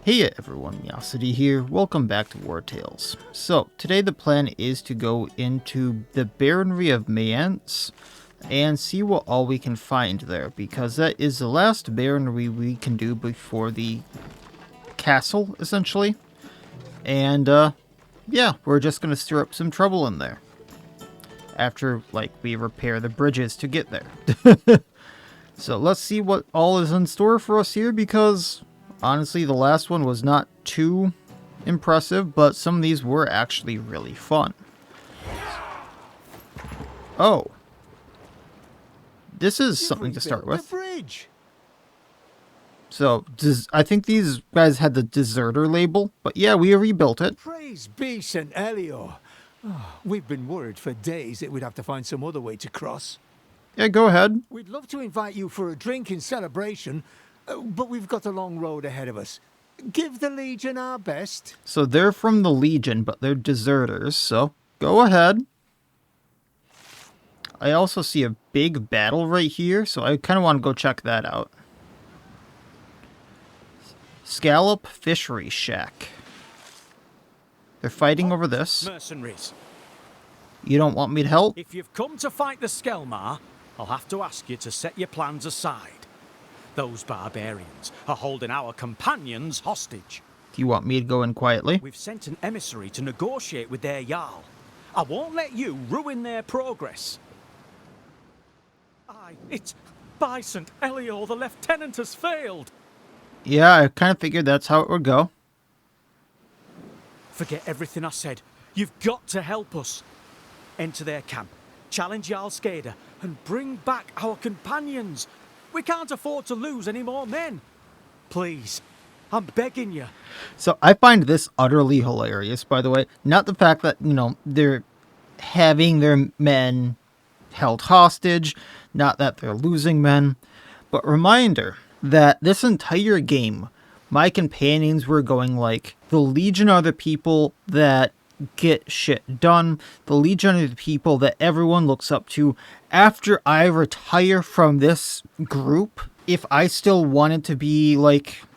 Hey everyone, Miacidae here, welcome back to Wartales. So, today the plan is to go into the Baronry of Miacidae and see what all we can find there, because that is the last Baronry we can do before the castle, essentially. And, yeah, we're just gonna stir up some trouble in there. After, we repair the bridges to get there. So, let's see what all is in store for us here, because honestly, the last one was not too impressive, but some of these were actually really fun. Oh. This is something to start with. So, I think these guys had the deserter label, but yeah, we rebuilt it. Praise be St. Elior. We've been worried for days that we'd have to find some other way to cross. Yeah, go ahead. We'd love to invite you for a drink in celebration, but we've got a long road ahead of us. Give the Legion our best. So they're from the Legion, but they're deserters, so go ahead. I also see a big battle right here, so I kind of want to go check that out. Scallop Fishery Shack. They're fighting over this. Mercenaries. You don't want me to help? If you've come to fight the Skellmar, I'll have to ask you to set your plans aside. Those barbarians are holding our companions hostage. Do you want me to go in quietly? We've sent an emissary to negotiate with their Jarl. I won't let you ruin their progress. It's by St. Elior, the lieutenant has failed. Yeah, I kind of figured that's how it would go. Forget everything I said. You've got to help us. Enter their camp, challenge Jarl Skader, and bring back our companions. We can't afford to lose any more men. Please, I'm begging you. So I find this utterly hilarious, by the way. Not the fact that, they're having their men held hostage, not that they're losing men, but reminder that this entire game, my companions were going the Legion are the people that get shit done. The Legion are the people that everyone looks up to. After I retire from this group, if I still wanted to be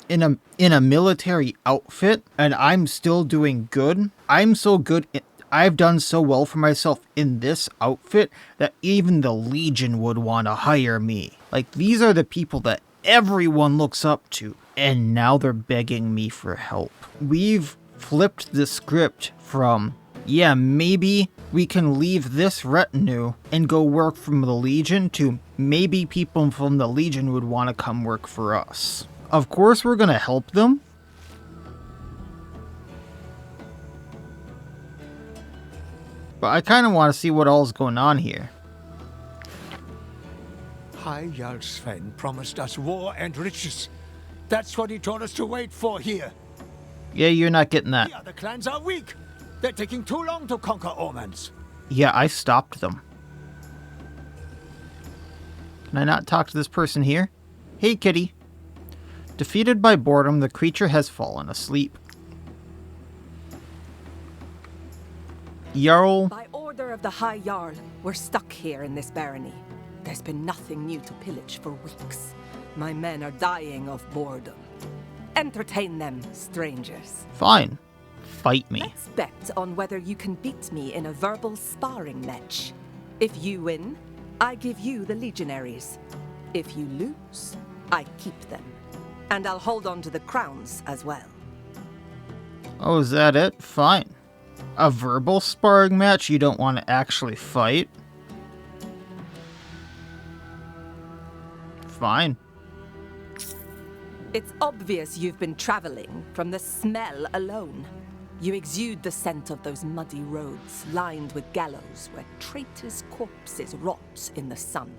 in a military outfit and I'm still doing good, I'm so good, I've done so well for myself in this outfit that even the Legion would want to hire me. These are the people that everyone looks up to, and now they're begging me for help. We've flipped the script from, yeah, maybe we can leave this retinue and go work from the Legion, to maybe people from the Legion would want to come work for us. Of course we're gonna help them. But I kind of want to see what all's going on here. High Jarl Fend promised us war and riches. That's what he told us to wait for here. Yeah, you're not getting that. The other clans are weak. They're taking too long to conquer Omans. Yeah, I stopped them. Can I not talk to this person here? Hey, kitty. Defeated by boredom, the creature has fallen asleep. Jarl. By order of the High Jarl, we're stuck here in this barony. There's been nothing new to pillage for weeks. My men are dying of boredom. Entertain them, strangers. Fine. Fight me. Let's bet on whether you can beat me in a verbal sparring match. If you win, I give you the legionaries. If you lose, I keep them. And I'll hold on to the crowns as well. Oh, is that it? Fine. A verbal sparring match? You don't want to actually fight? Fine. It's obvious you've been traveling from the smell alone. You exude the scent of those muddy roads lined with gallows where traitors' corpses rot in the sun.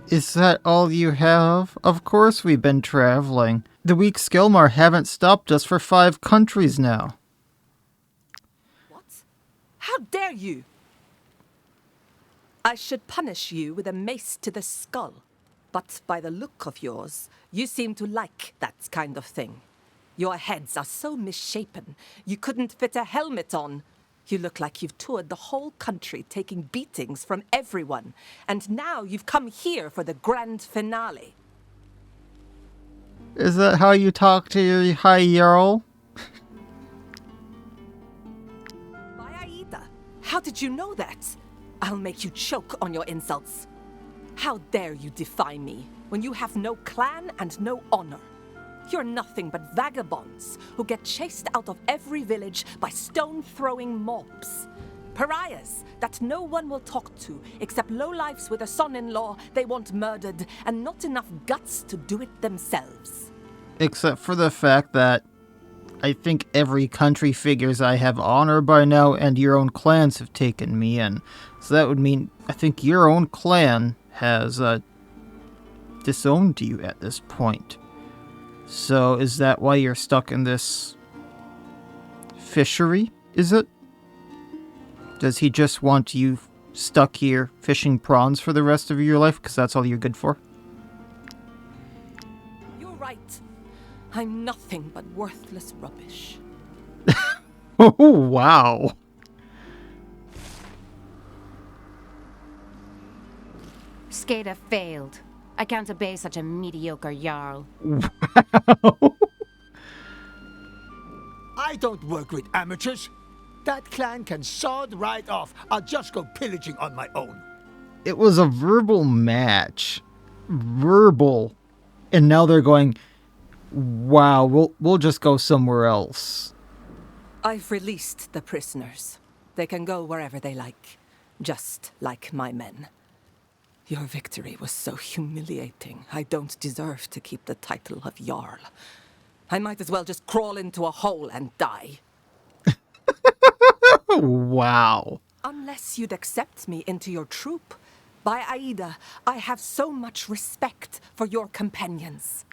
Is that all you have? Of course we've been traveling. The weak Skellmar haven't stopped us for 5 countries now. What? How dare you? I should punish you with a mace to the skull. But by the look of yours, you seem to like that kind of thing. Your heads are so misshapen, you couldn't fit a helmet on. You look like you've toured the whole country taking beatings from everyone, and now you've come here for the grand finale. Is that how you talk to your High Jarl? By Aida, how did you know that? I'll make you choke on your insults. How dare you defy me when you have no clan and no honor? You're nothing but vagabonds who get chased out of every village by stone-throwing mobs. Pariahs that no one will talk to except lowlifes with a son-in-law they want murdered and not enough guts to do it themselves. Except for the fact that I think every country figures I have honor by now, and your own clans have taken me in. So that would mean I think your own clan has disowned you at this point. So is that why you're stuck in this fishery, is it? Does he just want you stuck here fishing prawns for the rest of your life because that's all you're good for? You're right. I'm nothing but worthless rubbish. Oh, wow. Skellmar failed. I can't obey such a mediocre Jarl. I don't work with amateurs. That clan can sod right off. I'll just go pillaging on my own. It was a verbal match. Verbal. And now they're going, wow, we'll just go somewhere else. I've released the prisoners. They can go wherever they like, just like my men. Your victory was so humiliating. I don't deserve to keep the title of Jarl. I might as well just crawl into a hole and die. Wow. Unless you'd accept me into your troop. By Aida, I have so much respect for your companions.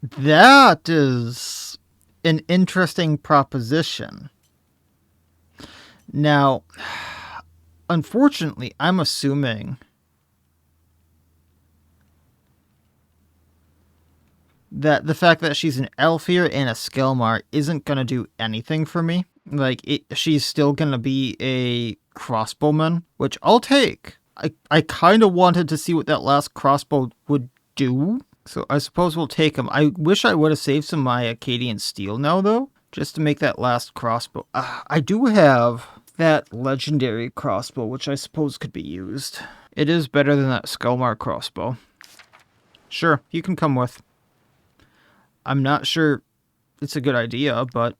That is an interesting proposition. Now, unfortunately, I'm assuming that the fact that she's an elf here and a Skellmar isn't going to do anything for me. Like, she's still going to be a crossbowman, which I'll take. I kind of wanted to see what that last crossbow would do, so I suppose we'll take him. I wish I would have saved some of my Acadian steel now, though, just to make that last crossbow. I do have that legendary crossbow, which I suppose could be used. It is better than that Skellmar crossbow. Sure, you can come with. I'm not sure it's a good idea, but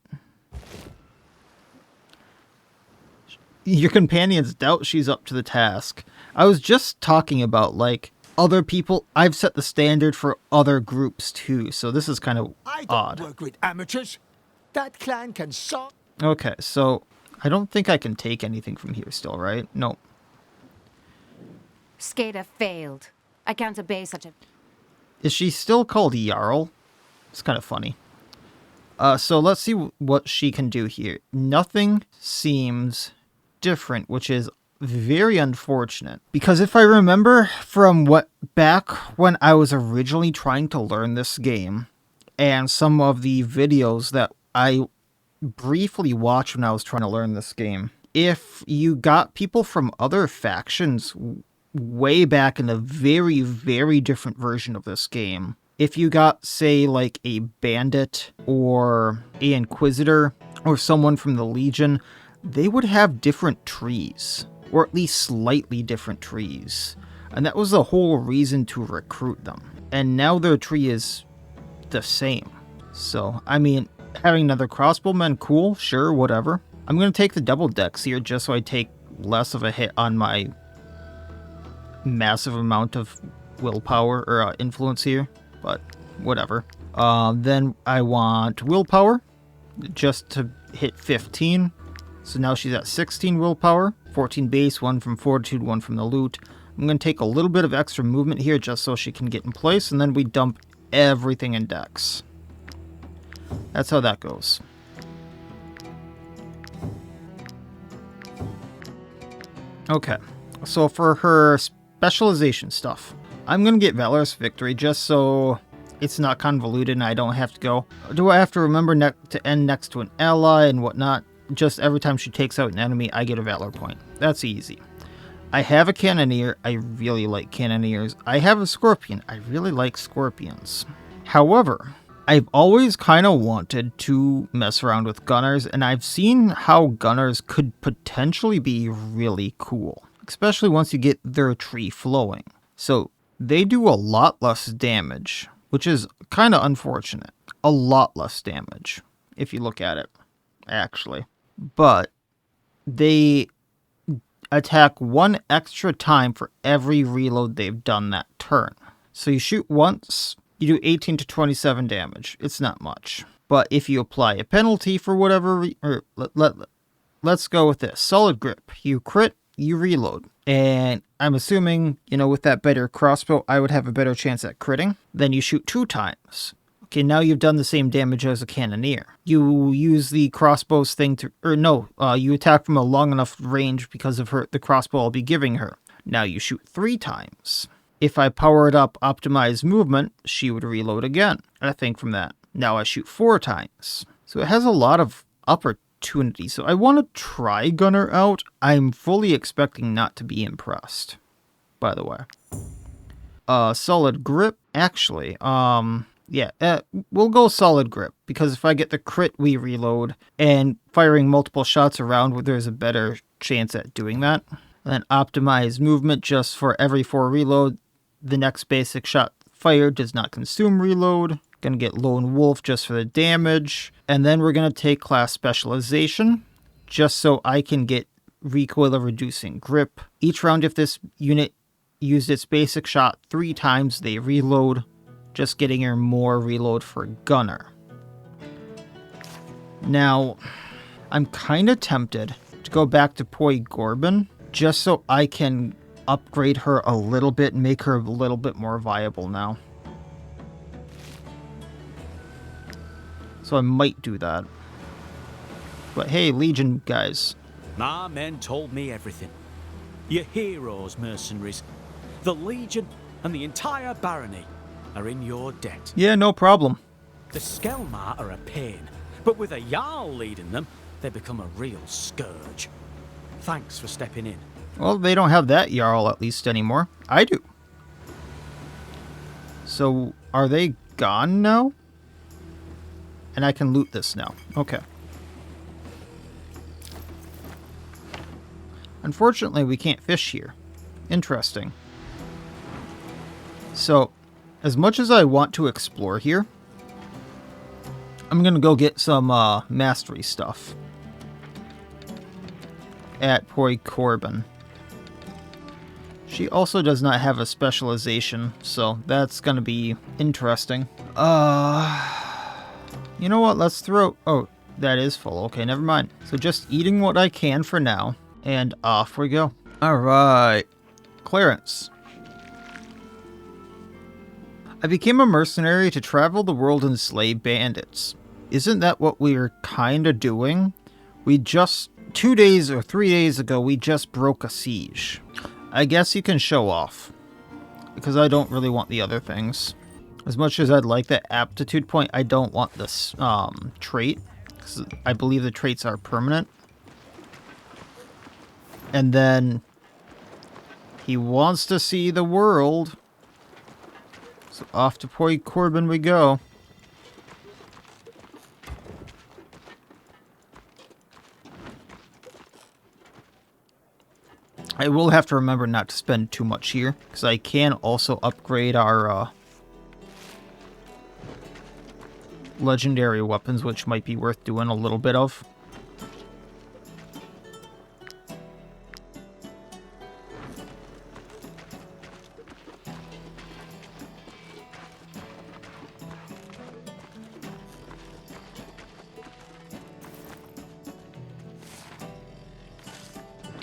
your companions doubt she's up to the task. I was just talking about, like, other people. I've set the standard for other groups, too, so this is kind of I don't odd. work with amateurs. That clan can sod. Okay, so I don't think I can take anything from here still, right? No. Skellmar failed. I can't obey such a... Is she still called Jarl? It's kind of funny. So let's see what she can do here. Nothing seems different, which is very unfortunate. Because if I remember from back when I was originally trying to learn this game, and some of the videos that I briefly watched when I was trying to learn this game, if you got people from other factions way back in a very, very different version of this game, if you got, say, like a bandit or an inquisitor or someone from the Legion, they would have different trees, or at least slightly different trees. And that was the whole reason to recruit them. And now their tree is the same. So, I mean, having another crossbowman, cool, sure, whatever. I'm going to take the double decks here just so I take less of a hit on my massive amount of willpower or influence here. But whatever. Then I want willpower just to hit 15. So now she's at 16 willpower, 14 base, 1 from fortitude, 1 from the loot. I'm going to take a little bit of extra movement here just so she can get in place, and then we dump everything in dex. That's how that goes. Okay, so for her specialization stuff, I'm going to get Valorous Victory just so it's not convoluted and I don't have to go. Do I have to remember to end next to an ally and whatnot? just every time she takes out an enemy, I get a valor point. That's easy. I have a cannoneer. I really like cannoneers. I have a scorpion. I really like scorpions. However, I've always kind of wanted to mess around with gunners, and I've seen how gunners could potentially be really cool, especially once you get their tree flowing. So they do a lot less damage, which is kind of unfortunate. A lot less damage, if you look at it, actually. But they attack one extra time for every reload they've done that turn. So you shoot once, you do 18 to 27 damage. It's not much. But if you apply a penalty for whatever, let's go with this. Solid grip. You crit, you reload. And I'm assuming, with that better crossbow, I would have a better chance at critting. Then you shoot 2 times. Okay, now you've done the same damage as a cannoneer. You use the crossbow's thing you attack from a long enough range because of the crossbow I'll be giving her. Now you shoot 3 times. If I powered up optimized movement, she would reload again. I think from that. Now I shoot 4 times. So it has a lot of opportunity. So I want to try Gunner out. I'm fully expecting not to be impressed, by the way. Solid grip. Actually, we'll go solid grip, because if I get the crit, we reload, and firing multiple shots around, there's a better chance at doing that. And then optimize movement, just for every 4 reload, the next basic shot fired does not consume reload. Gonna get Lone Wolf just for the damage. And then we're gonna take class specialization, just so I can get recoil of reducing grip. Each round, if this unit used its basic shot 3 times, they reload. Just getting her more reload for Gunner. Now, I'm kind of tempted to go back to Poi Gorbin, just so I can upgrade her a little bit and make her a little bit more viable now. So I might do that. But hey, Legion guys. My men told me everything. Your heroes, mercenaries. The Legion and the entire Barony are in your debt. Yeah, no problem. The Skellmar are a pain, but with a Jarl leading them, they become a real scourge. Thanks for stepping in. Well, they don't have that Jarl at least anymore. I do. So, are they gone now? And I can loot this now. Okay. Unfortunately, we can't fish here. Interesting. So, as much as I want to explore here, I'm going to go get some mastery stuff at Poi Gorbin. She also does not have a specialization, so that's going to be interesting. You know what? Let's throw... Oh, that is full. Okay, never mind. So just eating what I can for now, and off we go. Alright. Clearance. I became a mercenary to travel the world and slay bandits. Isn't that what we're kinda doing? We just... 2 days or 3 days ago, we just broke a siege. I guess you can show off, because I don't really want the other things. As much as I'd like that aptitude point, I don't want this trait, because I believe the traits are permanent. And then he wants to see the world. So off to Poi Gorbin we go. I will have to remember not to spend too much here, because I can also upgrade our legendary weapons, which might be worth doing a little bit of.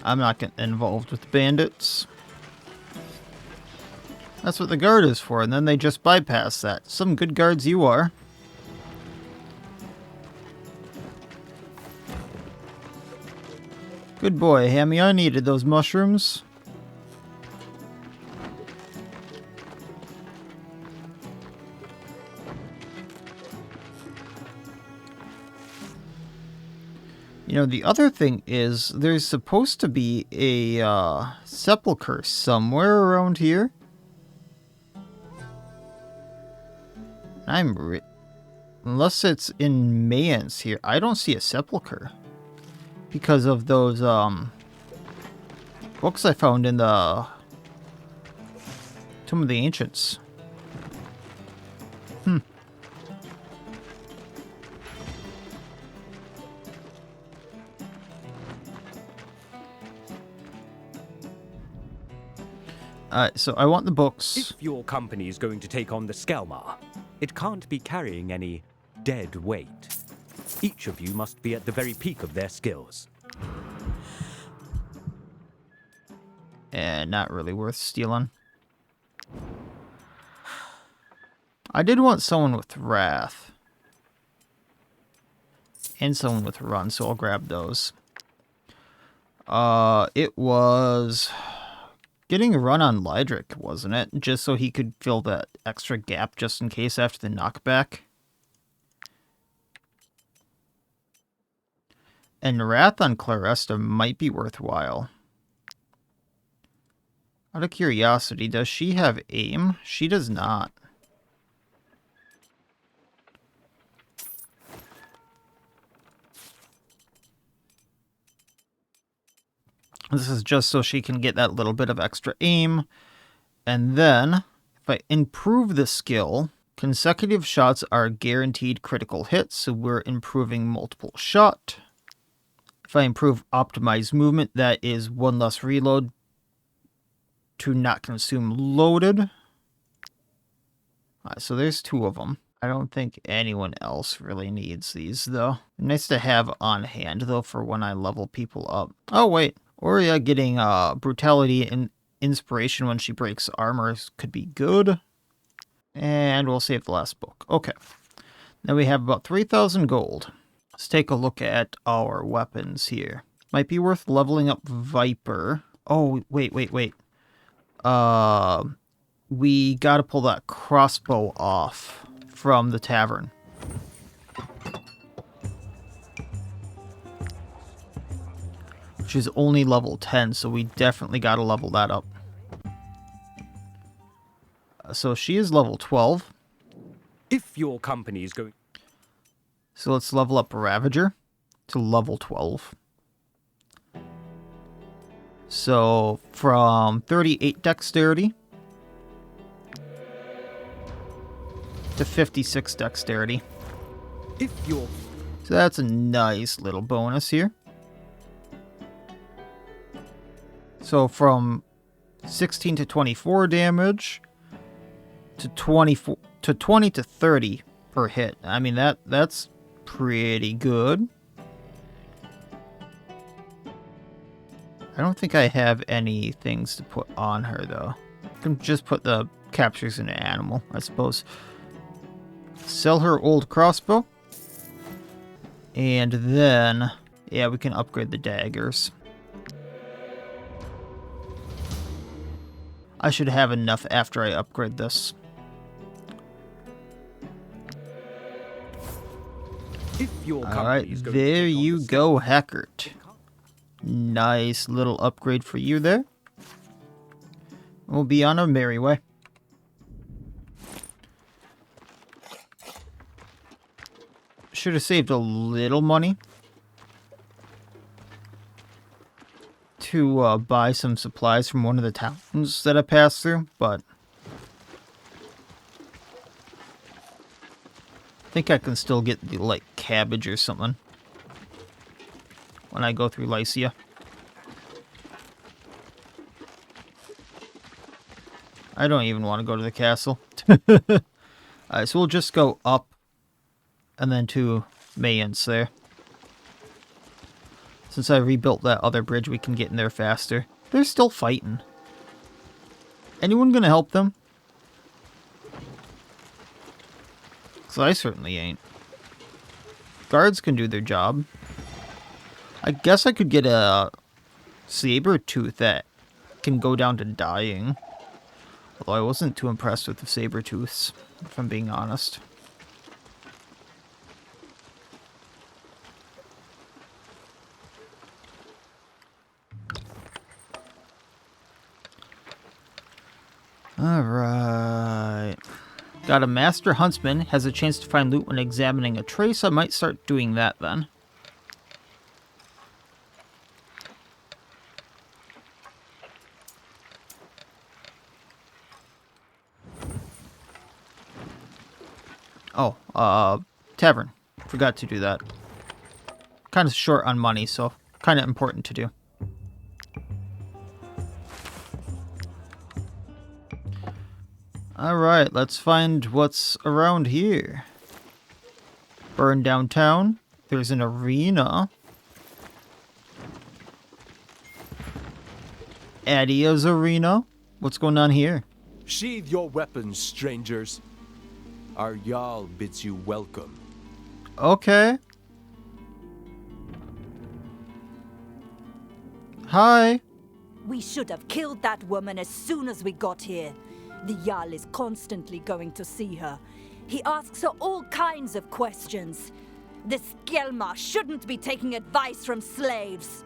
I'm not getting involved with bandits. That's what the guard is for, and then they just bypass that. Some good guards you are. Good boy, Hammy. I needed those mushrooms. You know, the other thing is there's supposed to be a sepulcher somewhere around here. Unless it's in Mayans here, I don't see a sepulcher because of those books I found in the Tomb of the Ancients. So I want the books. If your company is going to take on the Skellmar, it can't be carrying any dead weight. Each of you must be at the very peak of their skills. And not really worth stealing. I did want someone with Wrath. And someone with Run, so I'll grab those. It was getting a run on Lydric, wasn't it? Just so he could fill that extra gap just in case after the knockback. And Wrath on Claresta might be worthwhile. Out of curiosity, does she have aim? She does not. This is just so she can get that little bit of extra aim. And then, if I improve the skill, consecutive shots are guaranteed critical hits, so we're improving multiple shot. If I improve optimized movement, that is one less reload to not consume loaded. Alright, so there's two of them. I don't think anyone else really needs these, though. Nice to have on hand, though, for when I level people up. Oh, wait. Oria getting brutality and inspiration when she breaks armor could be good. And we'll save the last book. Okay. Now we have about 3,000 gold. Let's take a look at our weapons here. Might be worth leveling up Viper. Oh, wait. We gotta pull that crossbow off from the tavern. Which is only level 10, so we definitely gotta level that up. So she is level 12. If your company is going... So let's level up Ravager to level 12. So from 38 dexterity to 56 dexterity. If you're... So that's a nice little bonus here. So from 16 to 24 damage to 24 to 20 to 30 per hit. I mean that's pretty good. I don't think I have any things to put on her though. I can just put the captures in an animal, I suppose. Sell her old crossbow. And then yeah, we can upgrade the daggers. I should have enough after I upgrade this. If your Alright, there you go, Hackert. Nice little upgrade for you there. We'll be on our merry way. Should have saved a little money to buy some supplies from one of the towns that I passed through, but I think I can still get the, like, cabbage or something when I go through Lycia. I don't even want to go to the castle. Alright, so we'll just go up and then to Mayence there. Since I rebuilt that other bridge, we can get in there faster. They're still fighting. Anyone gonna help them? Because I certainly ain't. Guards can do their job. I guess I could get a saber tooth that can go down to dying. Although I wasn't too impressed with the saber tooths, if I'm being honest. Alright. Got a master huntsman. Has a chance to find loot when examining a trace. I might start doing that then. Oh, tavern. Forgot to do that. Kind of short on money, so kind of important to do. Alright, let's find what's around here. Burn downtown. There's an arena. Attia's arena. What's going on here? Sheathe your weapons, strangers. Our Jarl bids you welcome. Okay. Hi. We should have killed that woman as soon as we got here. The Jarl is constantly going to see her. He asks her all kinds of questions. The Skellmar shouldn't be taking advice from slaves.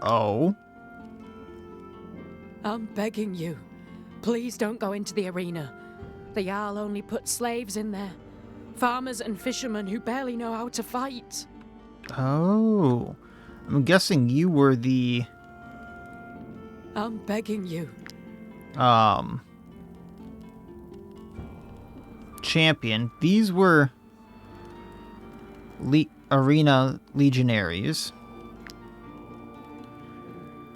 Oh. I'm begging you. Please don't go into the arena. The Jarl only puts slaves in there. Farmers and fishermen who barely know how to fight. Oh. I'm guessing you were the... I'm begging you. Champion. These were... arena legionaries.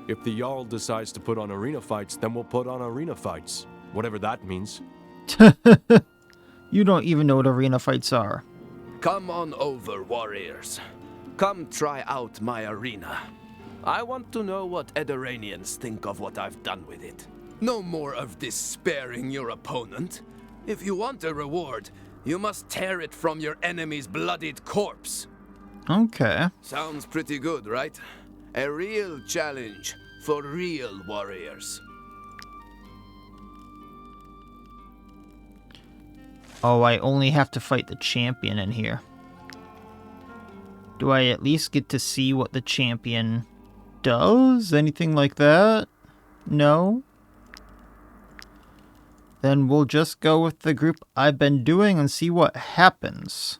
If the Jarl decides to put on arena fights, then we'll put on arena fights. Whatever that means. You don't even know what arena fights are. Come on over, warriors. Come try out my arena. I want to know what Edoranians think of what I've done with it. No more of this sparing your opponent. If you want a reward, you must tear it from your enemy's bloodied corpse. Okay. Sounds pretty good, right? A real challenge for real warriors. Oh, I only have to fight the champion in here. Do I at least get to see what the champion does? Anything like that? No? Then we'll just go with the group I've been doing and see what happens.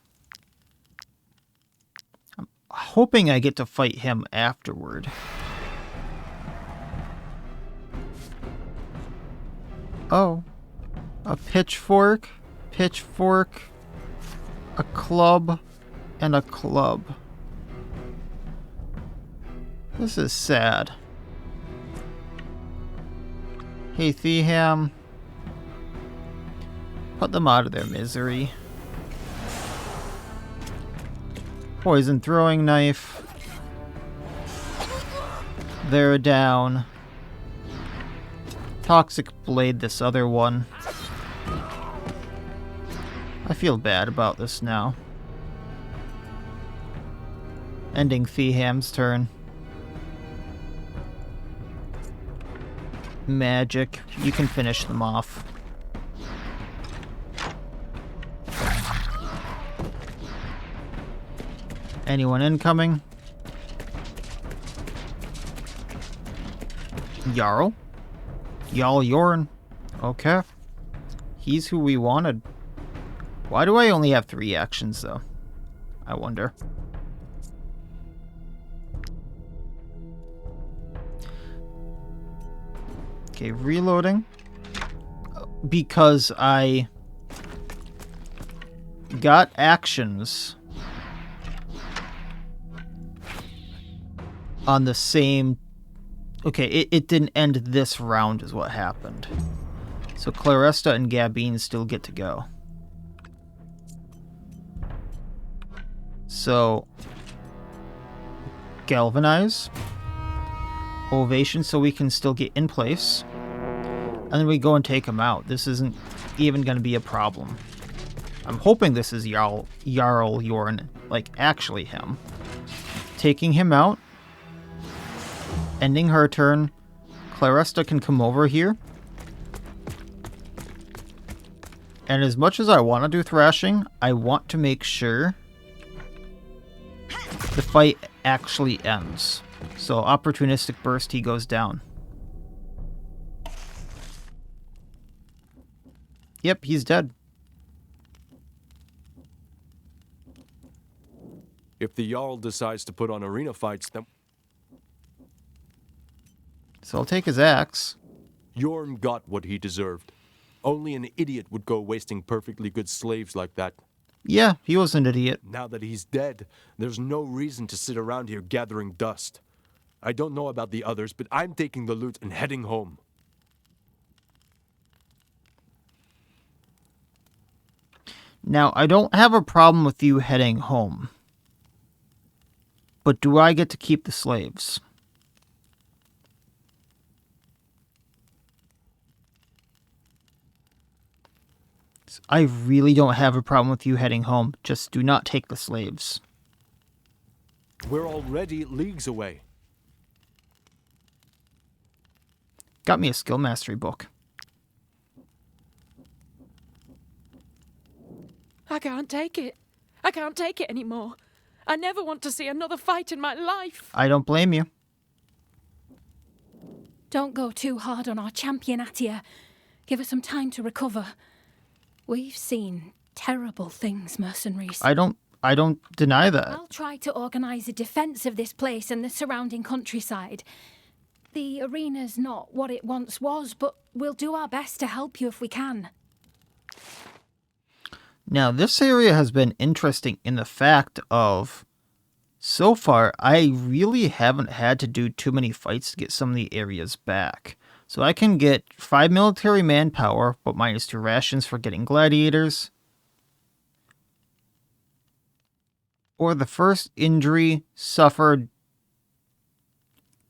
I'm hoping I get to fight him afterward. Oh. A pitchfork, a club, and a club. This is sad. Hey, Theham. Put them out of their misery. Poison throwing knife. They're down. Toxic blade this other one. I feel bad about this now. Ending Theham's turn. Magic. You can finish them off. Anyone incoming? Jarl? Jarl Yorn. Okay. He's who we wanted. Why do I only have 3 actions, though? I wonder. Okay, reloading. Because I got actions on the same... Okay, it didn't end this round is what happened. So Claresta and Gabine still get to go. So, Galvanize. Ovation so we can still get in place. And then we go and take him out. This isn't even going to be a problem. I'm hoping this is Jarl Yorn, like actually him. Taking him out. Ending her turn. Claresta can come over here. And as much as I want to do thrashing, I want to make sure the fight actually ends. So opportunistic burst, he goes down. Yep, he's dead. If the Jarl decides to put on arena fights, then So I'll take his axe. Jorm got what he deserved. Only an idiot would go wasting perfectly good slaves like that. Yeah, he was an idiot. Now that he's dead, there's no reason to sit around here gathering dust. I don't know about the others, but I'm taking the loot and heading home. Now, I don't have a problem with you heading home. But do I get to keep the slaves? I really don't have a problem with you heading home. Just do not take the slaves. We're already leagues away. Got me a skill mastery book. I can't take it. I can't take it anymore. I never want to see another fight in my life. I don't blame you. Don't go too hard on our champion, Attia. Give her some time to recover. We've seen terrible things, mercenaries. I don't deny that. I'll try to organize a defense of this place and the surrounding countryside. The arena's not what it once was, but we'll do our best to help you if we can. Now, this area has been interesting in the fact of, so far, I really haven't had to do too many fights to get some of the areas back. So I can get 5 military manpower, but -2 rations for getting gladiators. Or the first injury suffered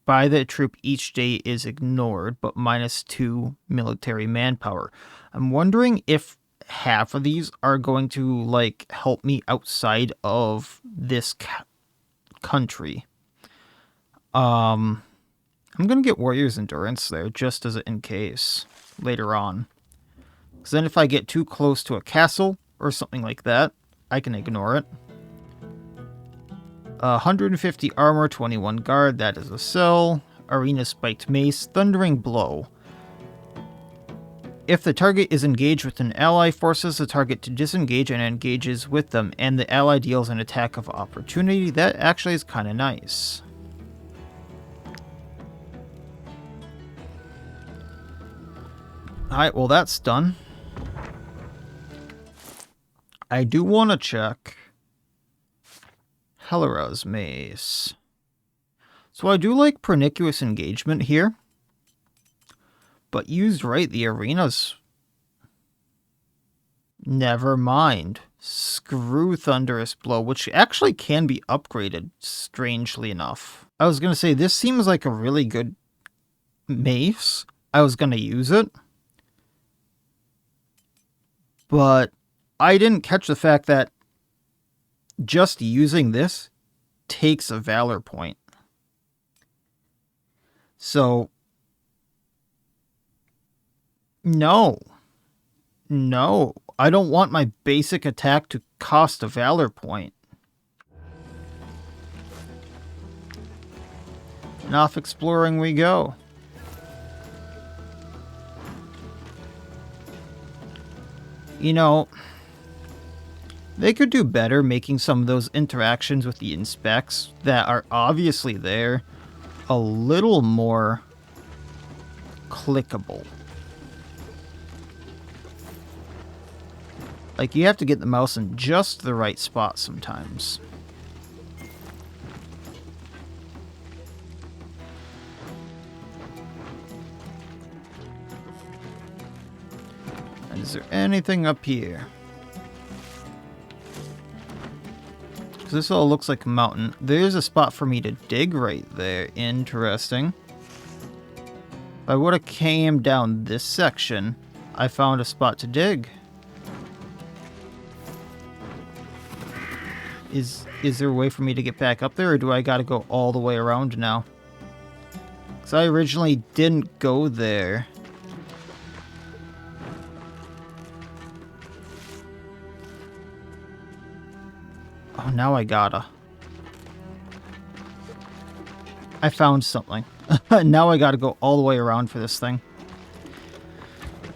by the troop each day is ignored, but -2 military manpower. I'm wondering if half of these are going to, like, help me outside of this country. I'm going to get Warrior's Endurance there, just as in case, later on. Because then if I get too close to a castle, or something like that, I can ignore it. 150 armor, 21 guard, that is a sell. Arena Spiked Mace, Thundering Blow. If the target is engaged with an ally, forces the target to disengage and engages with them, and the ally deals an attack of opportunity. That actually is kind of nice. Alright, well that's done. I do want to check Helera's Mace. So I do like Pernicious Engagement here. But used right, the arena's... Never mind. Screw Thunderous Blow, which actually can be upgraded, strangely enough. I was going to say, this seems like a really good mace. I was going to use it. But I didn't catch the fact that just using this takes a Valor point. So, no, I don't want my basic attack to cost a Valor point. And off exploring we go. You know, they could do better making some of those interactions with the inspects that are obviously there a little more clickable. Like, you have to get the mouse in just the right spot sometimes. Is there anything up here? Because this all looks like a mountain. There's a spot for me to dig right there. Interesting. If I would have came down this section, I found a spot to dig. Is there a way for me to get back up there, or do I gotta go all the way around now? Because I originally didn't go there. Oh, now I gotta. I found something. Now I gotta go all the way around for this thing.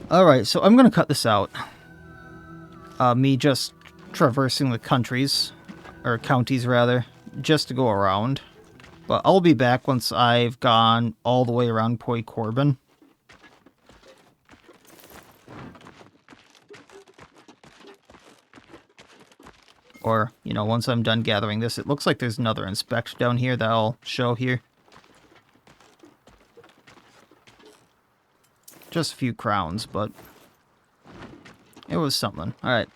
Alright, so I'm gonna cut this out. me just traversing the countries, or counties rather, just to go around. But I'll be back once I've gone all the way around Poi Corbin. Or, you know, once I'm done gathering this. It looks like there's another inspect down here that I'll show here. Just a few crowns, but it was something. Alright.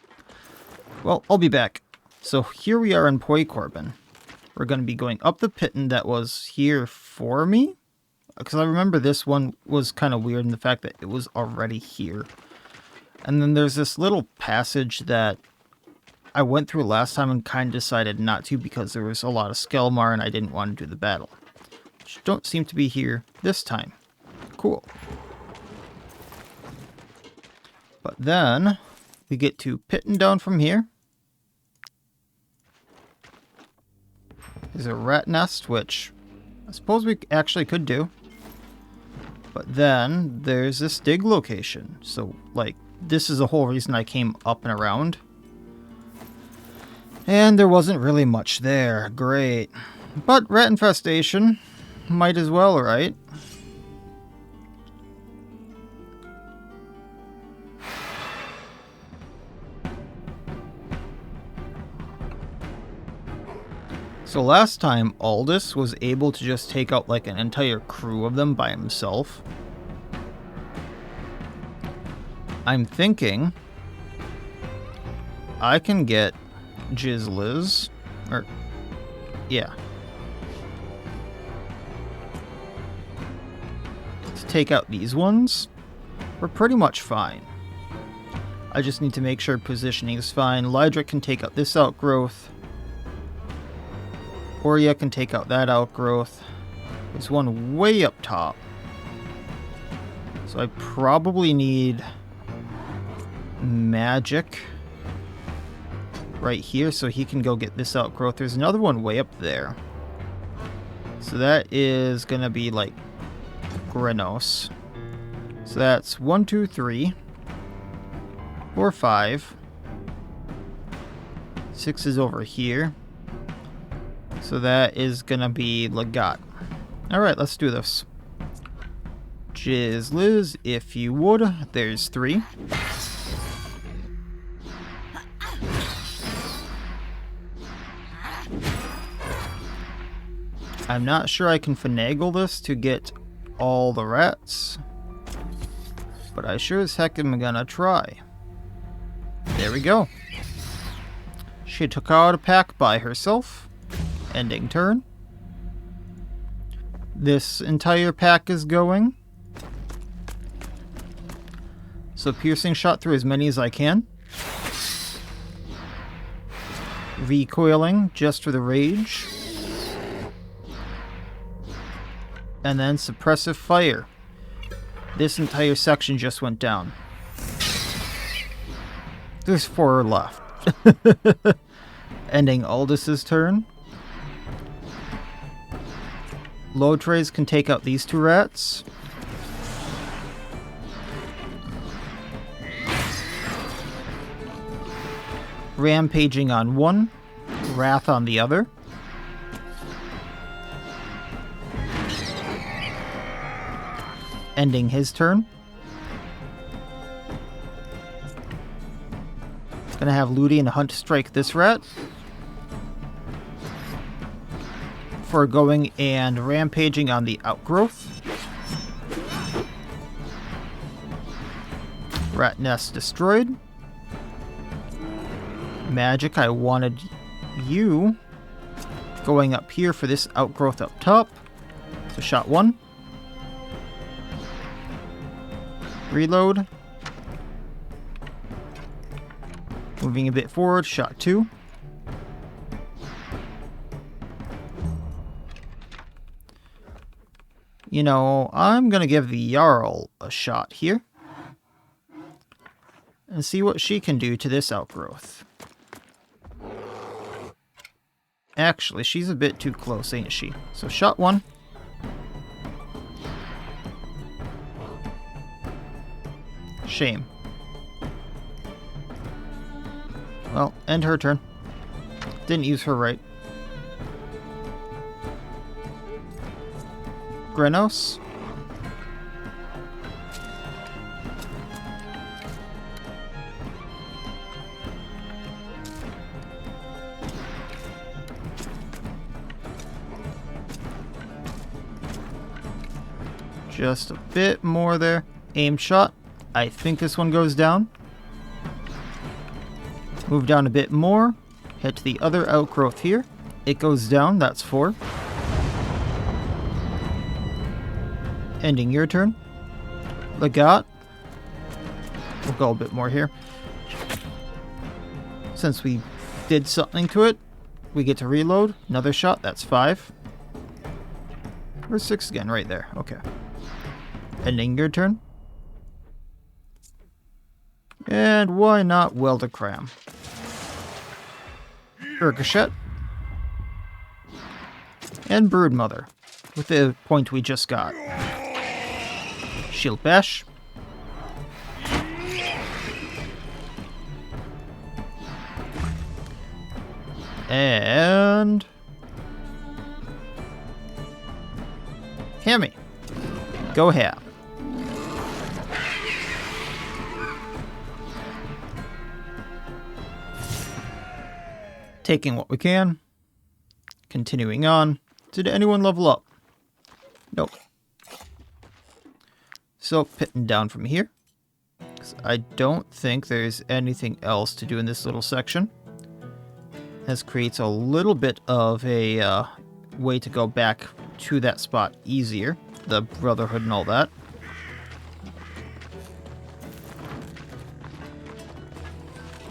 Well, I'll be back. So here we are in Poi Corbin. We're going to be going up the pitten that was here for me. Because I remember this one was kind of weird in the fact that it was already here. And then there's this little passage that I went through last time and kind of decided not to because there was a lot of Skellmar and I didn't want to do the battle. Which don't seem to be here this time. Cool. But then we get to pitten down from here. There's a rat nest, which I suppose we actually could do. But then there's this dig location. So, like, this is the whole reason I came up and around. And there wasn't really much there. Great. But rat infestation. Might as well, right? So last time, Aldous was able to just take out like an entire crew of them by himself. I'm thinking I can get Jizzliz, or yeah, to take out these ones. We're pretty much fine. I just need to make sure positioning is fine. Lydric can take out this outgrowth. Oria can take out that outgrowth. There's one way up top. So I probably need magic right here so he can go get this outgrowth. There's another one way up there. So that is going to be like Grenos. So that's 1, 2, 3, 4, 5. 6 is over here. So that is gonna be Legat. Alright, let's do this. Jizzliz, if you would. There's 3. I'm not sure I can finagle this to get all the rats. But I sure as heck am gonna try. There we go. She took out a pack by herself. Ending turn. This entire pack is going. So piercing shot through as many as I can. Recoiling just for the rage. And then suppressive fire. This entire section just went down. There's 4 left. Ending Aldous' turn. Low trays can take out these 2 rats. Rampaging on one, Wrath on the other. Ending his turn. Gonna have Ludi and Hunt strike this rat. For going and rampaging on the outgrowth. Rat nest destroyed. Magic, I wanted you going up here for this outgrowth up top. So shot 1. Reload. Moving a bit forward, shot 2. You know, I'm gonna give the Jarl a shot here. And see what she can do to this outgrowth. Actually, she's a bit too close, ain't she? So shot 1. Shame. Well, end her turn. Didn't use her right. Grenos. Just a bit more there. Aim shot. I think this one goes down. Move down a bit more. Head to the other outgrowth here. It goes down. That's 4. Ending your turn. Legat. We'll go a bit more here. Since we did something to it, we get to reload. Another shot. That's 5. Where's 6 again? Right there. Okay. Ending your turn. And why not Weldacram? Urgashet. And Broodmother. With the point we just got. Shield Bash. And... Hammy. Go ahead. Taking what we can. Continuing on. Did anyone level up? Nope. So, pitting down from here. 'Cause I don't think there's anything else to do in this little section. This creates a little bit of a way to go back to that spot easier. The Brotherhood and all that.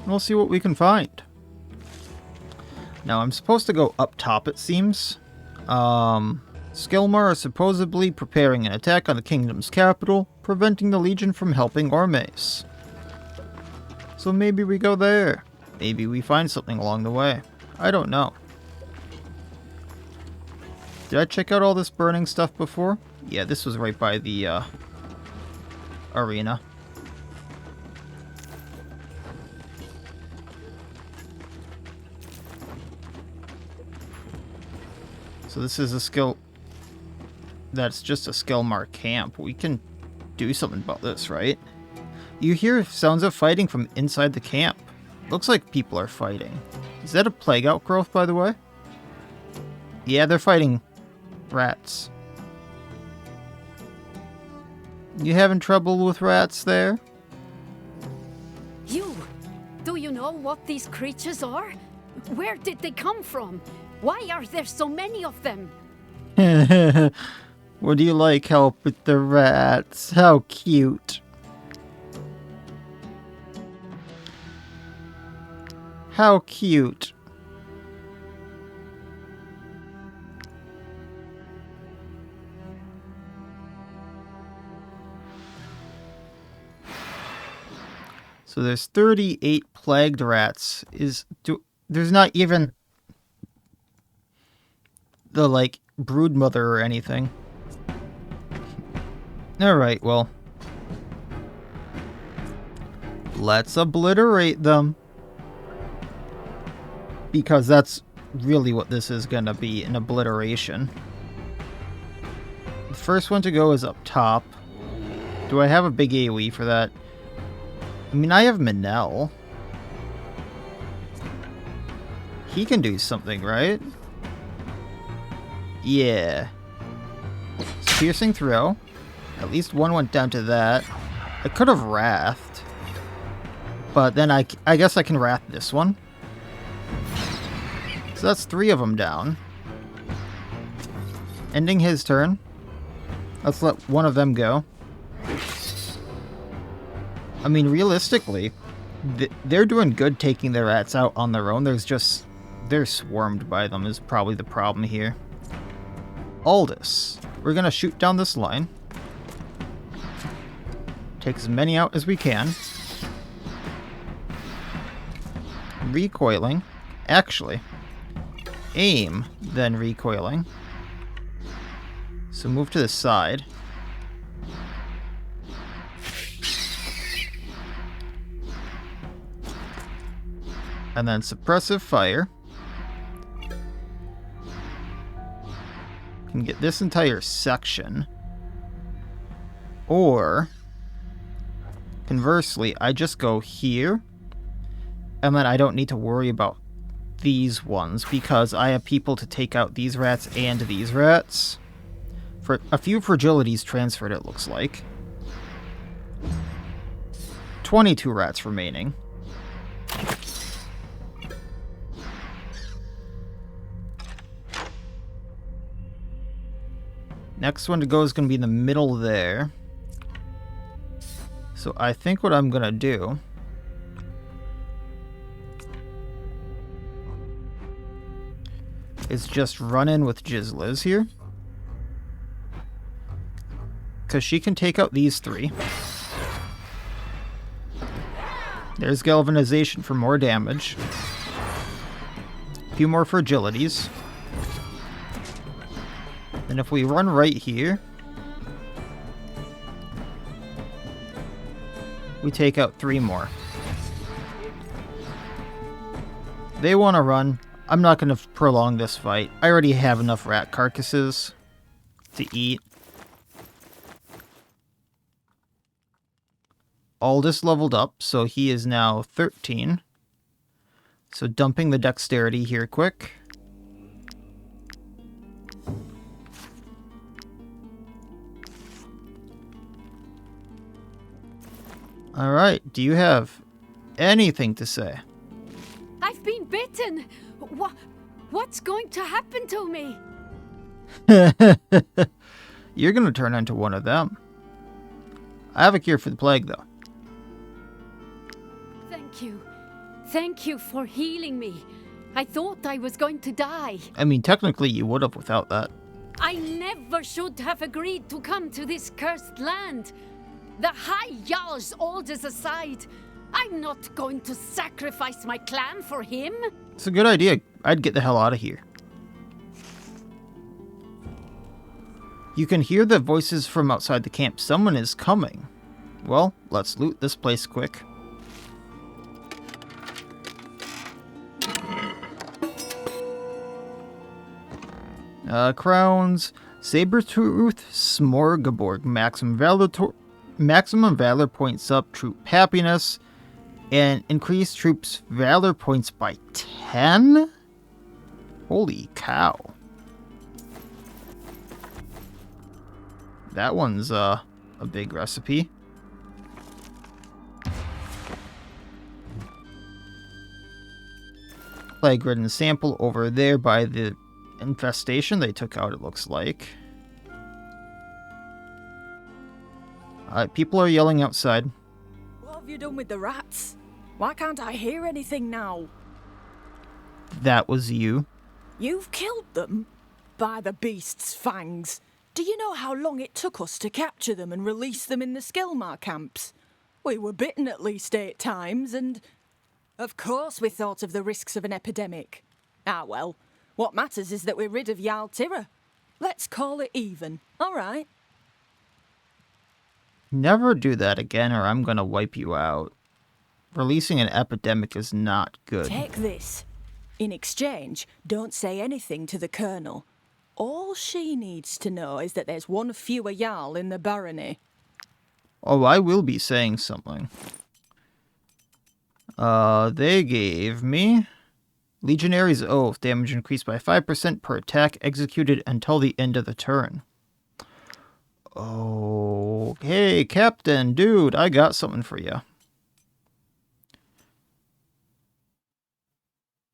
We'll see what we can find. Now, I'm supposed to go up top, it seems. Skellmar is supposedly preparing an attack on the kingdom's capital, preventing the Legion from helping Ormace. So maybe we go there. Maybe we find something along the way. I don't know. Did I check out all this burning stuff before? Yeah, this was right by the arena. So this is a skill... That's just a Skellmar camp. We can do something about this, right? You hear sounds of fighting from inside the camp. Looks like people are fighting. Is that a plague outgrowth, by the way? Yeah, they're fighting rats. You having trouble with rats there? You! Do you know what these creatures are? Where did they come from? Why are there so many of them? Would you like help with the rats? How cute. How cute. So there's 38 plagued rats. There's not even the, like, Broodmother or anything. Alright, well. Let's obliterate them. Because that's really what this is gonna be, an obliteration. The first one to go is up top. Do I have a big AoE for that? I mean, I have Manel. He can do something, right? Yeah. Piercing throw. At least one went down to that. I could have Wrathed. But then I guess I can Wrath this one. So that's 3 of them down. Ending his turn. Let's let one of them go. I mean, realistically, they're doing good taking their rats out on their own. They're swarmed by them is probably the problem here. Aldous. We're gonna shoot down this line. Take as many out as we can. Recoiling. Actually, aim, then recoiling. So move to the side. And then suppressive fire. Can get this entire section. Or, conversely, I just go here. And then I don't need to worry about these ones because I have people to take out these rats and these rats. For a few fragilities transferred, it looks like. 22 rats remaining. Next one to go is going to be in the middle there. So I think what I'm going to do is just run in with Jizliz here. Because she can take out these three. There's galvanization for more damage. A few more fragilities. And if we run right here, we take out three more. They want to run. I'm not going to prolong this fight. I already have enough rat carcasses to eat. Aldous leveled up, so he is now 13. So dumping the dexterity here quick. Alright, do you have anything to say? I've been bitten. What's going to happen to me? You're going to turn into one of them. I have a cure for the plague, though. Thank you. Thank you for healing me. I thought I was going to die. I mean, technically you would have without that. I never should have agreed to come to this cursed land. The High Jarls orders aside, I'm not going to sacrifice my clan for him. It's a good idea. I'd get the hell out of here. You can hear the voices from outside the camp. Someone is coming. Well, let's loot this place quick. Crowns, Sabertooth, Smorgasbord, maximum valor points up, troop happiness, and increase troops valor points by 10? Holy cow. That one's a big recipe. Plague-ridden sample over there by the infestation they took out, it looks like. People are yelling outside. What have you done with the rats? Why can't I hear anything now? That was you. You've killed them? By the beast's fangs. Do you know how long it took us to capture them and release them in the Skellmar camps? We were bitten at least 8 times, and... Of course we thought of the risks of an epidemic. Ah well, what matters is that we're rid of Jarl Tira. Let's call it even, alright? Never do that again or I'm gonna wipe you out. Releasing an epidemic is not good. Take this. In exchange, don't say anything to the Colonel. All she needs to know is that there's one fewer Jarl in the Baronry. Oh, I will be saying something. They gave me... Legionary's Oath. Damage increased by 5% per attack executed until the end of the turn. Oh, hey, Captain, dude, I got something for you.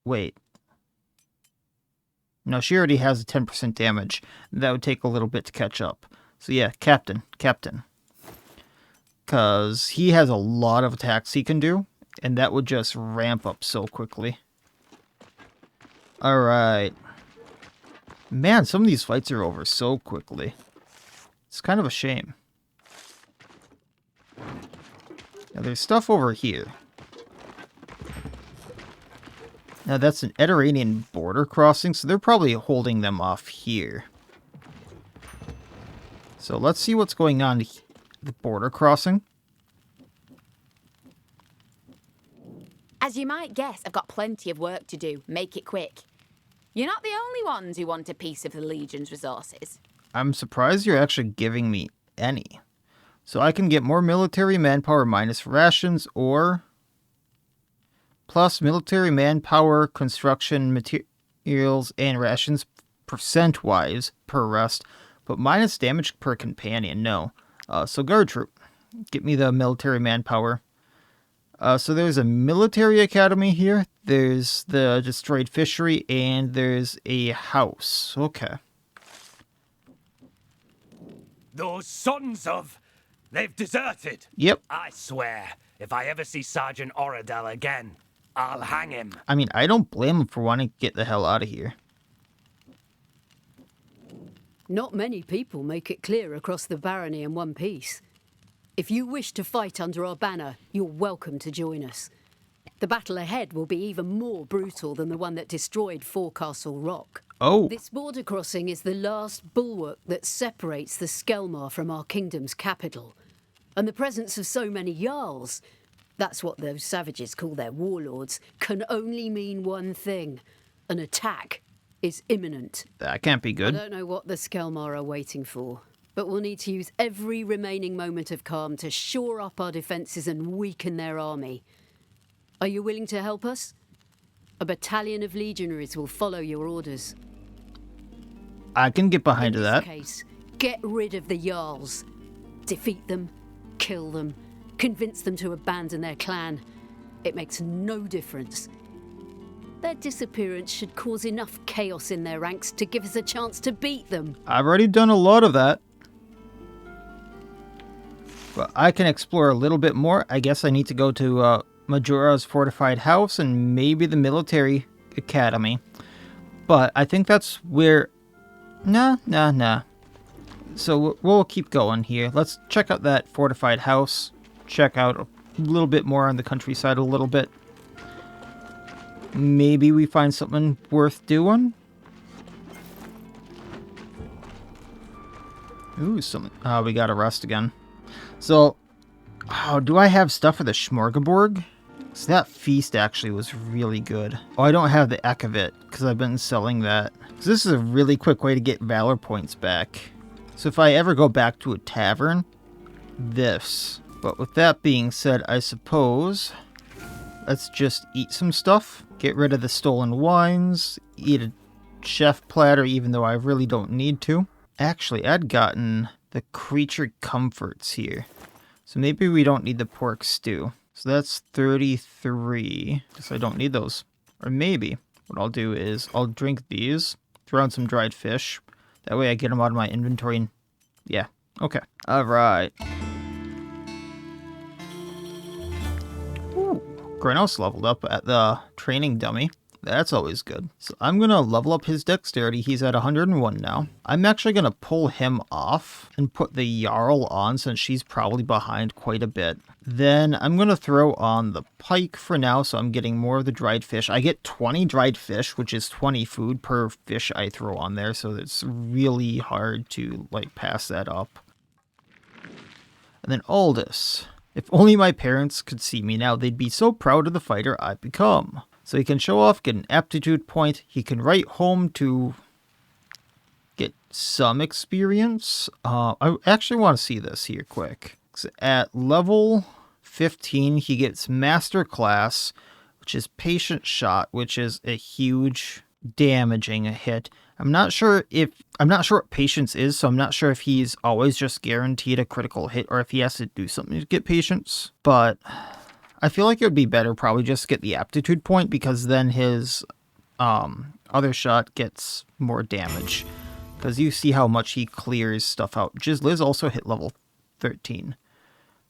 Wait. No, she already has a 10% damage. That would take a little bit to catch up. So yeah, Captain. Because he has a lot of attacks he can do, and that would just ramp up so quickly. Alright. Man, some of these fights are over so quickly. It's kind of a shame. Now, there's stuff over here. Now, that's an Ediranian border crossing, so they're probably holding them off here. So, let's see what's going on the border crossing. As you might guess, I've got plenty of work to do. Make it quick. You're not the only ones who want a piece of the Legion's resources. I'm surprised you're actually giving me any. So I can get more military manpower minus rations or plus military manpower, construction materials, and rations percent-wise per rest, but minus damage per companion, no. So guard troop, get me the military manpower. So there's a military academy here, there's the destroyed fishery, and there's a house. Okay. Those sons of... They've deserted. Yep. I swear, if I ever see Sergeant Oradell again, I'll hang him. I mean, I don't blame him for wanting to get the hell out of here. Not many people make it clear across the barony in one piece. If you wish to fight under our banner, you're welcome to join us. The battle ahead will be even more brutal than the one that destroyed Forecastle Rock. Oh. This border crossing is the last bulwark that separates the Skellmar from our kingdom's capital. And the presence of so many Jarls, that's what those savages call their warlords, can only mean one thing. An attack is imminent. That can't be good. I don't know what the Skellmar are waiting for, but we'll need to use every remaining moment of calm to shore up our defences and weaken their army. Are you willing to help us? A battalion of legionaries will follow your orders. I can get behind In that. this case, get rid of the Jarls. Defeat them, kill them, convince them to abandon their clan. It makes no difference. Their disappearance should cause enough chaos in their ranks to give us a chance to beat them. I've already done a lot of that. But I can explore a little bit more. I guess I need to go to Majora's fortified house and maybe the military academy. But I think that's where... Nah. So we'll keep going here. Let's check out that fortified house. Check out a little bit more on the countryside a little bit. Maybe we find something worth doing. Ooh, something. Oh, we got a rest again. So, do I have stuff for the Smorgasbord? So that feast actually was really good. Oh, I don't have the Eck of it, because I've been selling that. So this is a really quick way to get Valor points back. So if I ever go back to a tavern, this. But with that being said, I suppose... Let's just eat some stuff. Get rid of the stolen wines. Eat a chef platter, even though I really don't need to. Actually, I'd gotten the creature comforts here. So maybe we don't need the pork stew. So that's 33. Guess I don't need those. Or maybe what I'll do is I'll drink these. Throw in some dried fish. That way I get them out of my inventory. And yeah. Okay. Alright. Granos leveled up at the training dummy. That's always good. So I'm going to level up his dexterity. He's at 101 now. I'm actually going to pull him off and put the Jarl on since she's probably behind quite a bit. Then I'm going to throw on the pike for now, so I'm getting more of the dried fish. I get 20 dried fish, which is 20 food per fish I throw on there, so it's really hard to pass that up. And then Aldous. If only my parents could see me now, they'd be so proud of the fighter I've become. So he can show off, get an aptitude point. He can write home to get some experience. I actually want to see this here quick. So at level 15, he gets Master Class, which is Patient Shot, which is a huge damaging hit. I'm not sure what patience is, so I'm not sure if he's always just guaranteed a critical hit or if he has to do something to get patience. But I feel like it would be better probably just get the aptitude point because then his other shot gets more damage. Because you see how much he clears stuff out. Liz also hit level 13.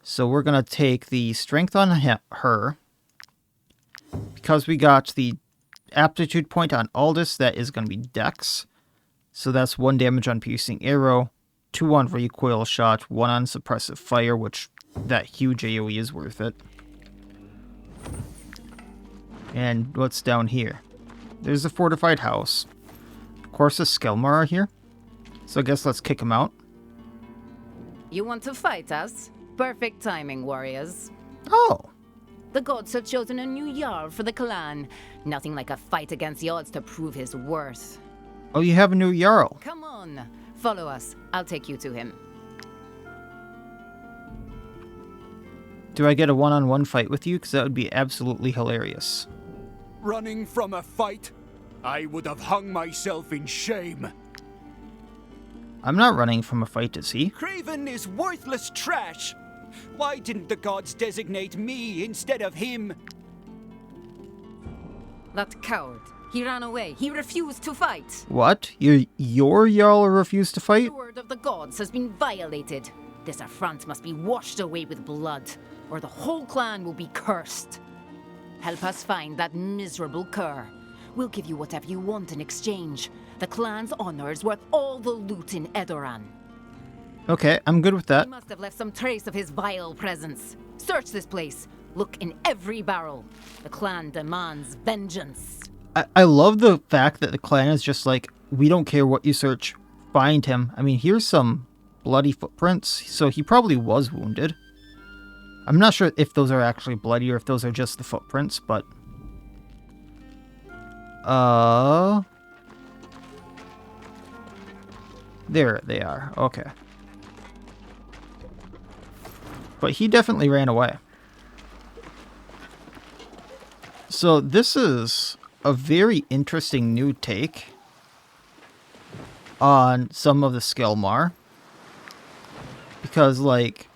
So we're going to take the strength on her. Because we got the aptitude point on Aldous, that is going to be Dex. So that's 1 damage on piercing arrow, 2 on recoil shot, 1 on suppressive fire, which that huge AoE is worth it. And what's down here? There's a fortified house. Of course, the Skellmar are here. So I guess let's kick him out. You want to fight us? Perfect timing, warriors. Oh. The gods have chosen a new Jarl for the clan. Nothing like a fight against the odds to prove his worth. Oh, you have a new Jarl. Come on, follow us. I'll take you to him. Do I get a one-on-one fight with you? Because that would be absolutely hilarious. Running from a fight? I would have hung myself in shame. I'm not running from a fight, is he? Craven is worthless trash. Why didn't the gods designate me instead of him? That coward. He ran away. He refused to fight. What? Your Jarl refused to fight? The word of the gods has been violated. This affront must be washed away with blood, or the whole clan will be cursed. Help us find that miserable cur. We'll give you whatever you want in exchange. The clan's honor is worth all the loot in Edoran. Okay, I'm good with that. He must have left some trace of his vile presence. Search this place. Look in every barrel. The clan demands vengeance. I love the fact that the clan is just like, we don't care what you search, find him. I mean, here's some bloody footprints, so he probably was wounded. I'm not sure if those are actually bloody or if those are just the footprints, but... There they are, okay. But he definitely ran away. So this is a very interesting new take on some of the Skellmar. Because, like,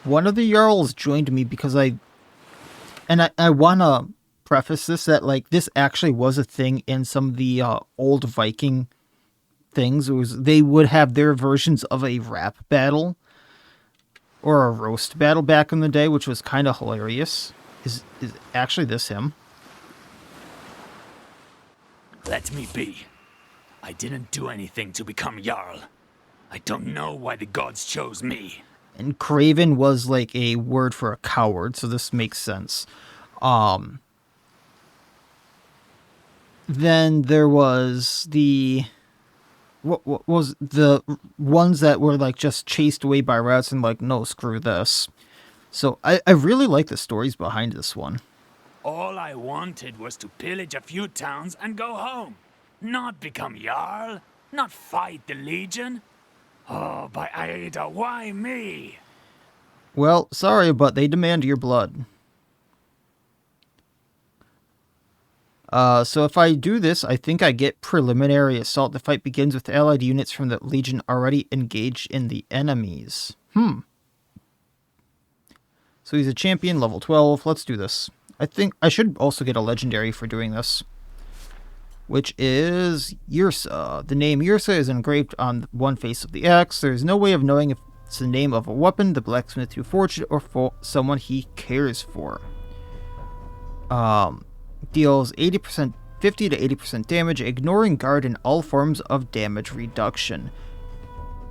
one of the Jarls joined me because I want to preface this that, like, this actually was a thing in some of the old Viking things. They would have their versions of a rap battle or a roast battle back in the day, which was kind of hilarious. Is actually this him? Let me be. I didn't do anything to become Jarl. I don't know why the gods chose me. And Craven was like a word for a coward, so this makes sense. Then there was the... What was the ones that were like just chased away by rats and like, no, screw this. So I really like the stories behind this one. All I wanted was to pillage a few towns and go home. Not become Jarl. Not fight the Legion. Oh, by Aida, why me? Well, sorry, but they demand your blood. So if I do this, I think I get preliminary assault. The fight begins with allied units from the Legion already engaged in the enemies. So he's a champion, level 12. Let's do this. I think I should also get a legendary for doing this, which is Ursa. The name Ursa is engraved on one face of the axe. There's no way of knowing if it's the name of a weapon, the blacksmith who forged it, or for someone he cares for. Deals 50 to 80% damage, ignoring guard and all forms of damage reduction.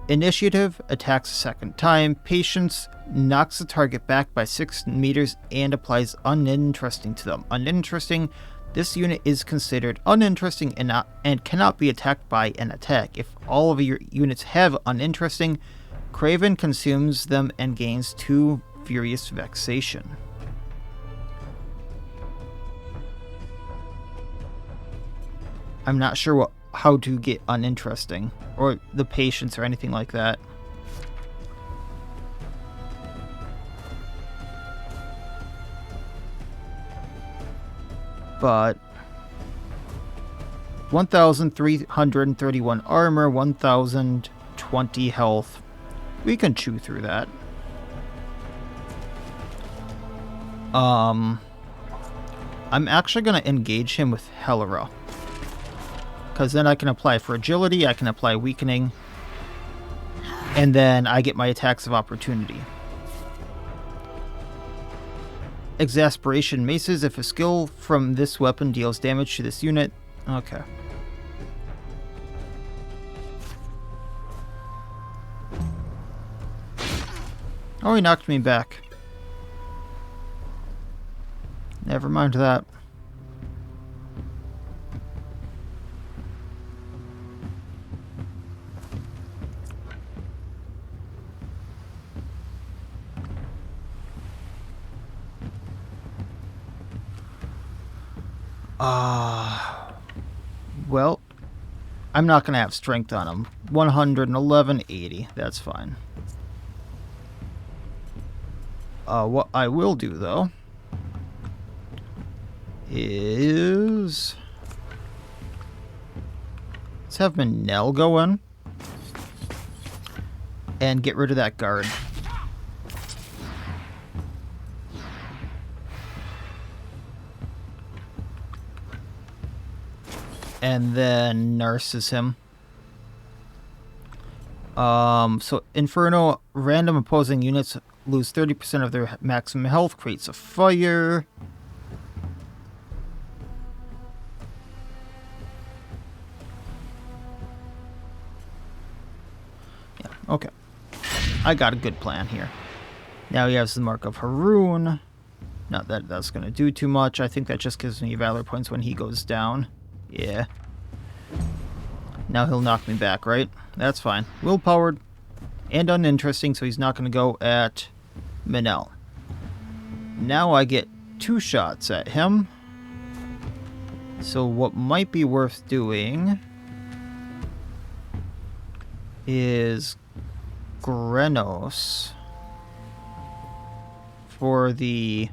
Initiative, attacks a second time. Patience, knocks the target back by 6 meters and applies uninteresting to them. Uninteresting, this unit is considered uninteresting and cannot be attacked by an attack. If all of your units have uninteresting, Craven consumes them and gains 2 Furious Vexation. I'm not sure how to get uninteresting, or the patience, or anything like that. But 1,331 armor, 1,020 health. We can chew through that. I'm actually going to engage him with Helera, because then I can apply fragility, I can apply weakening, and then I get my attacks of opportunity. Exasperation maces. If a skill from this weapon deals damage to this unit. Okay. Oh, he knocked me back. Never mind that. Well, I'm not going to have strength on him. 111, 80. That's fine. What I will do, though, is... let's have Manel go in and get rid of that guard. And then nurses him. So Inferno, random opposing units lose 30% of their maximum health, creates a fire. Yeah, okay. I got a good plan here. Now he has the Mark of Haroon. Not that that's going to do too much. I think that just gives me Valor points when he goes down. Yeah. Now he'll knock me back, right? That's fine. Willpowered and uninteresting, so he's not going to go at Manel. Now I get 2 shots at him. So what might be worth doing is Grenos for the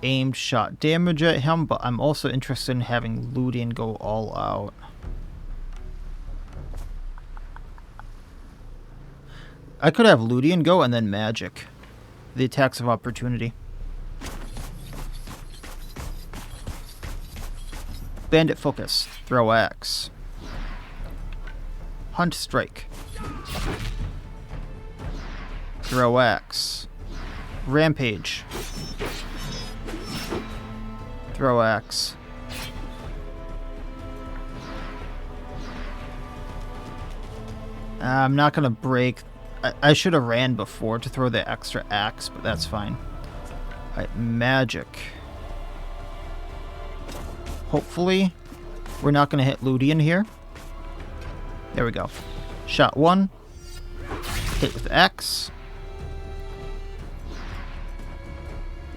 aimed shot damage at him, but I'm also interested in having Ludian go all out. I could have Ludian go and then magic. The attacks of opportunity. Bandit focus. Throw axe. Hunt strike. Throw axe. Rampage. Throw axe. I'm not going to break. I should have ran before to throw the extra axe, but that's fine. Alright, magic. Hopefully, we're not going to hit Ludian here. There we go. Shot 1. Hit with X.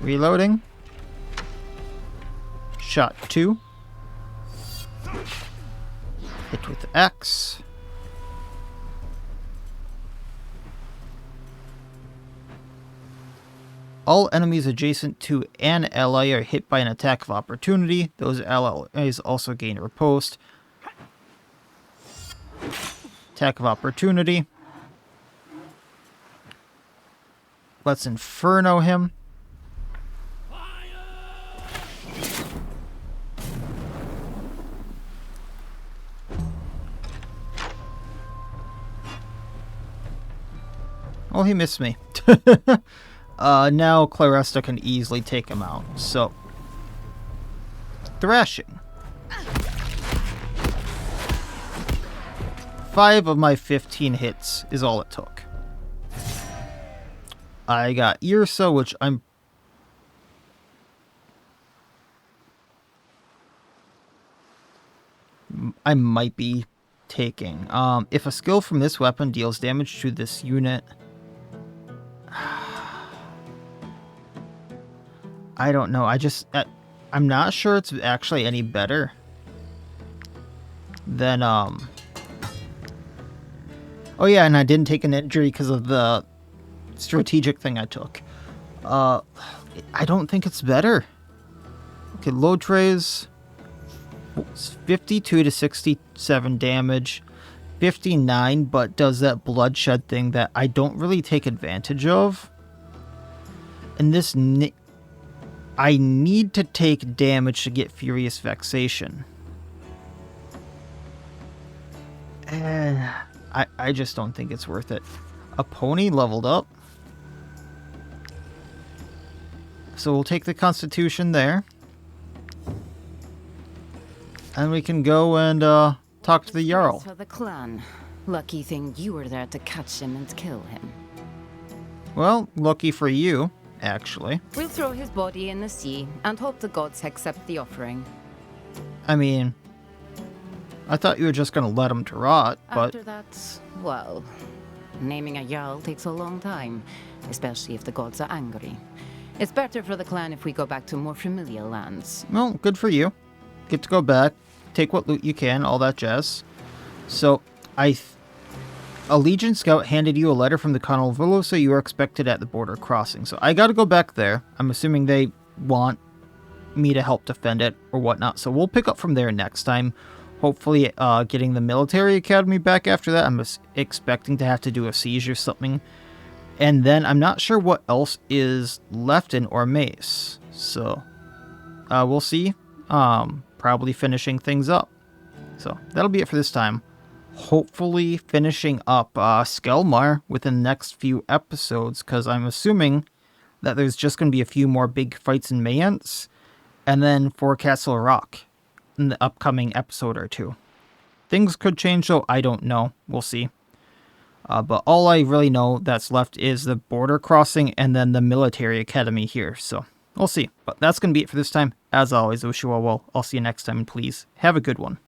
Reloading. Shot 2. Hit with X. All enemies adjacent to an ally are hit by an attack of opportunity. Those allies also gain riposte. Attack of opportunity. Let's Inferno him. Oh, he missed me. Now Claresta can easily take him out. So, thrashing. 5 of my 15 hits is all it took. I got Irsa, which I might be taking. If a skill from this weapon deals damage to this unit, I don't know. I'm not sure it's actually any better than, oh yeah, and I didn't take an injury because of the strategic thing I took. I don't think it's better. Okay, load trays. 52 to 67 damage. 59, but does that bloodshed thing that I don't really take advantage of. And this... I need to take damage to get Furious Vexation. I just don't think it's worth it. A pony leveled up. So we'll take the Constitution there. And we can go and talk to the Jarl. For the clan. Lucky thing you were there to catch him and kill him. Well, lucky for you, actually. We'll throw his body in the sea and hope the gods accept the offering. I mean, I thought you were just going to let him to rot, but... After that, well, naming a Jarl takes a long time, especially if the gods are angry. It's better for the clan if we go back to more familiar lands. Well, good for you. get to go back, take what loot you can, all that jazz. So, a Legion scout handed you a letter from the Conal, so you are expected at the border crossing. So I gotta go back there. I'm assuming they want me to help defend it or whatnot. So we'll pick up from there next time. Hopefully getting the military academy back after that. I'm expecting to have to do a siege or something. And then I'm not sure what else is left in Ormace. So we'll see. Probably finishing things up. So that'll be it for this time. Hopefully finishing up Skellmar within the next few episodes, because I'm assuming that there's just going to be a few more big fights in Mayence, and then for Castle Rock in the upcoming episode or two. Things could change, though. I don't know. We'll see. But all I really know that's left is the border crossing and then the military academy here. So we'll see. But that's going to be it for this time. As always, I wish you all well. I'll see you next time, and please have a good one.